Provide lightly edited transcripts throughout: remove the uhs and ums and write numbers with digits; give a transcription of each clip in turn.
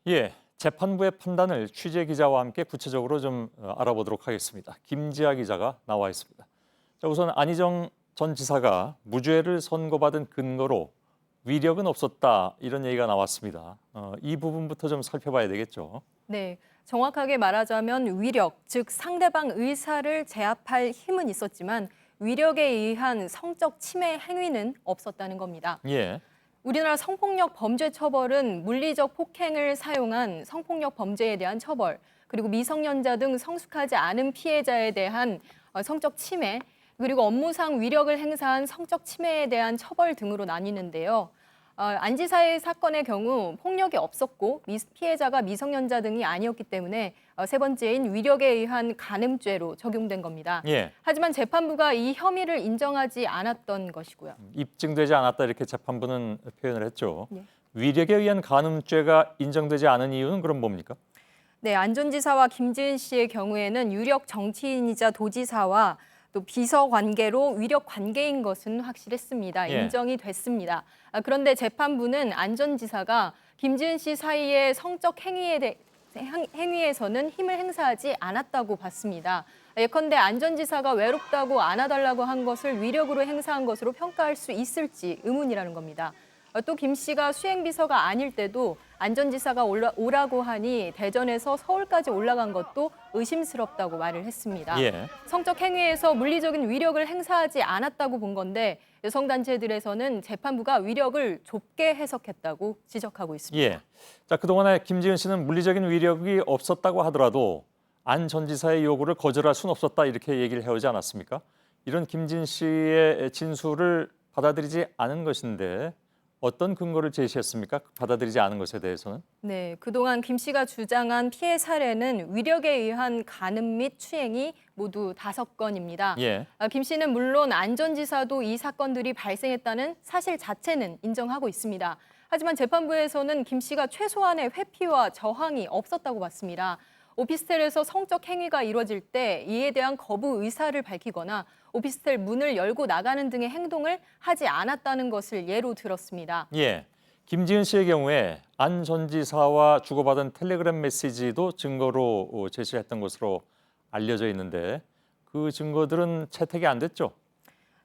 예, 재판부의 판단을 취재 기자와 함께 구체적으로 좀 알아보도록 하겠습니다. 김지아 기자가 나와 있습니다. 자, 우선 안희정 전 지사가 무죄를 선고받은 근거로 위력은 없었다 이런 얘기가 나왔습니다. 이 부분부터 좀 살펴봐야 되겠죠. 네, 정확하게 말하자면 위력, 즉 상대방 의사를 제압할 힘은 있었지만 위력에 의한 성적 침해 행위는 없었다는 겁니다. 예, 우리나라 성폭력 범죄 처벌은 물리적 폭행을 사용한 성폭력 범죄에 대한 처벌, 그리고 미성년자 등 성숙하지 않은 피해자에 대한 성적 침해, 그리고 업무상 위력을 행사한 성적 침해에 대한 처벌 등으로 나뉘는데요. 안 지사의 사건의 경우 폭력이 없었고 피해자가 미성년자 등이 아니었기 때문에 세 번째인 위력에 의한 간음죄로 적용된 겁니다. 예. 하지만 재판부가 이 혐의를 인정하지 않았던 것이고요. 입증되지 않았다 이렇게 재판부는 표현을 했죠. 네. 위력에 의한 간음죄가 인정되지 않은 이유는 그럼 뭡니까? 네, 안 전 지사와 김지은 씨의 경우에는 유력 정치인이자 도지사와 또 비서 관계로 위력 관계인 것은 확실했습니다. 예. 인정이 됐습니다. 그런데 재판부는 안 전 지사가 김지은 씨 사이의 성적 행위에서는 힘을 행사하지 않았다고 봤습니다. 예컨대 안 전 지사가 외롭다고 안아달라고 한 것을 위력으로 행사한 것으로 평가할 수 있을지 의문이라는 겁니다. 또 김 씨가 수행비서가 아닐 때도 안 전 지사가 오라고 하니 대전에서 서울까지 올라간 것도 의심스럽다고 말을 했습니다. 예. 성적 행위에서 물리적인 위력을 행사하지 않았다고 본 건데 여성단체들에서는 재판부가 위력을 좁게 해석했다고 지적하고 있습니다. 예. 자, 그동안에 김지은 씨는 물리적인 위력이 없었다고 하더라도 안 전 지사의 요구를 거절할 수는 없었다 이렇게 얘기를 해오지 않았습니까? 이런 김지은 씨의 진술을 받아들이지 않은 것인데 어떤 근거를 제시했습니까? 받아들이지 않은 것에 대해서는? 네, 그동안 김 씨가 주장한 피해 사례는 위력에 의한 간음 및 추행이 모두 5건입니다. 예. 김 씨는 물론 안 전 지사도 이 사건들이 발생했다는 사실 자체는 인정하고 있습니다. 하지만 재판부에서는 김 씨가 최소한의 회피와 저항이 없었다고 봤습니다. 오피스텔에서 성적 행위가 이루어질 때 이에 대한 거부 의사를 밝히거나 오피스텔 문을 열고 나가는 등의 행동을 하지 않았다는 것을 예로 들었습니다. 예. 김지은 씨의 경우에 안 전 지사와 주고받은 텔레그램 메시지도 증거로 제시했던 것으로 알려져 있는데 그 증거들은 채택이 안 됐죠?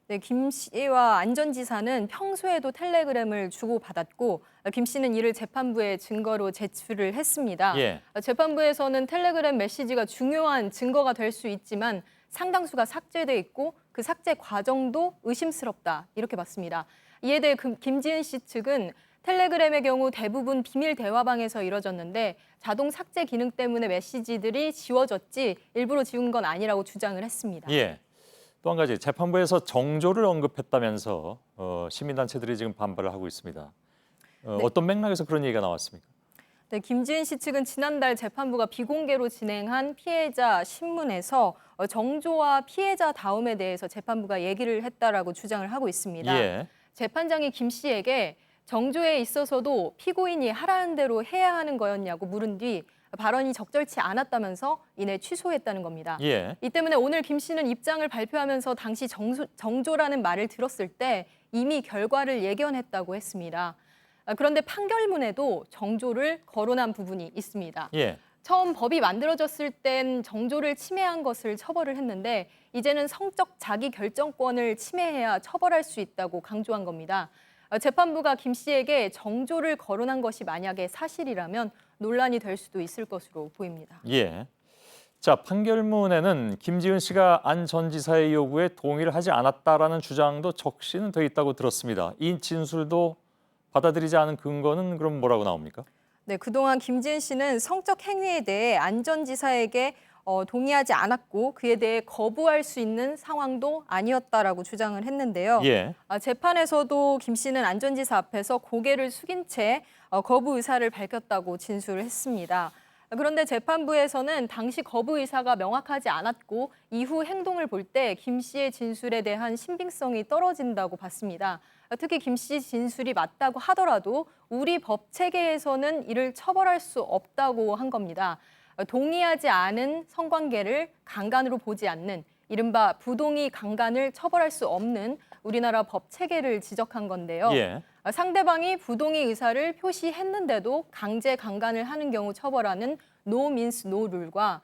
네, 김 씨와 안 전 지사는 평소에도 텔레그램을 주고받았고 김 씨는 이를 재판부에 증거로 제출을 했습니다. 예. 재판부에서는 텔레그램 메시지가 중요한 증거가 될 수 있지만 상당수가 삭제돼 있고 그 삭제 과정도 의심스럽다 이렇게 봤습니다. 이에 대해 김지은 씨 측은 텔레그램의 경우 대부분 비밀 대화방에서 이뤄졌는데 자동 삭제 기능 때문에 메시지들이 지워졌지 일부러 지운 건 아니라고 주장을 했습니다. 예. 또 한 가지 재판부에서 정조를 언급했다면서 시민단체들이 지금 반발을 하고 있습니다. 네. 어떤 맥락에서 그런 얘기가 나왔습니까? 네, 김지은 씨 측은 지난달 재판부가 비공개로 진행한 피해자 신문에서 정조와 피해자 다움에 대해서 재판부가 얘기를 했다라고 주장을 하고 있습니다. 예. 재판장이 김 씨에게 정조에 있어서도 피고인이 하라는 대로 해야 하는 거였냐고 물은 뒤 발언이 적절치 않았다면서 이내 취소했다는 겁니다. 예. 이 때문에 오늘 김 씨는 입장을 발표하면서 당시 정조라는 말을 들었을 때 이미 결과를 예견했다고 했습니다. 그런데 판결문에도 정조를 거론한 부분이 있습니다. 예. 처음 법이 만들어졌을 땐 정조를 침해한 것을 처벌을 했는데 이제는 성적 자기 결정권을 침해해야 처벌할 수 있다고 강조한 겁니다. 재판부가 김 씨에게 정조를 거론한 것이 만약에 사실이라면 논란이 될 수도 있을 것으로 보입니다. 예. 자, 판결문에는 김지은 씨가 안 전 지사의 요구에 동의를 하지 않았다라는 주장도 적시는 돼 있다고 들었습니다. 이 진술도 받아들이지 않은 근거는 그럼 뭐라고 나옵니까? 네, 그동안 김지은 씨는 성적 행위에 대해 안 전 지사에게 동의하지 않았고 그에 대해 거부할 수 있는 상황도 아니었다라고 주장을 했는데요. 예. 재판에서도 김 씨는 안 전 지사 앞에서 고개를 숙인 채 거부 의사를 밝혔다고 진술을 했습니다. 그런데 재판부에서는 당시 거부 의사가 명확하지 않았고 이후 행동을 볼 때 김 씨의 진술에 대한 신빙성이 떨어진다고 봤습니다. 특히 김 씨 진술이 맞다고 하더라도 우리 법 체계에서는 이를 처벌할 수 없다고 한 겁니다. 동의하지 않은 성관계를 강간으로 보지 않는 이른바 부동의 강간을 처벌할 수 없는 우리나라 법 체계를 지적한 건데요. 예. 상대방이 부동의 의사를 표시했는데도 강제 강간을 하는 경우 처벌하는 No means no 룰과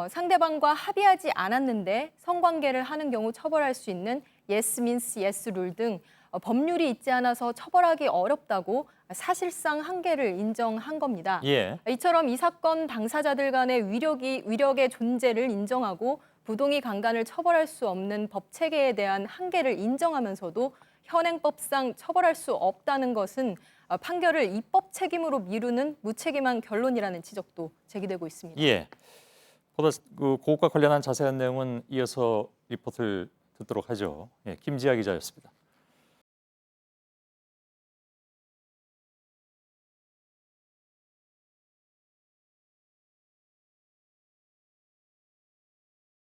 상대방과 합의하지 않았는데 성관계를 하는 경우 처벌할 수 있는 Yes means yes 룰 등 법률이 있지 않아서 처벌하기 어렵다고 사실상 한계를 인정한 겁니다. 예. 이처럼 이 사건 당사자들 간의 위력의 존재를 인정하고 부동의 강간을 처벌할 수 없는 법 체계에 대한 한계를 인정하면서도 현행법상 처벌할 수 없다는 것은 판결을 입법 책임으로 미루는 무책임한 결론이라는 지적도 제기되고 있습니다. 예. 보다 그 그것과 관련한 자세한 내용은 이어서 리포트를 듣도록 하죠. 예, 김지아 기자였습니다.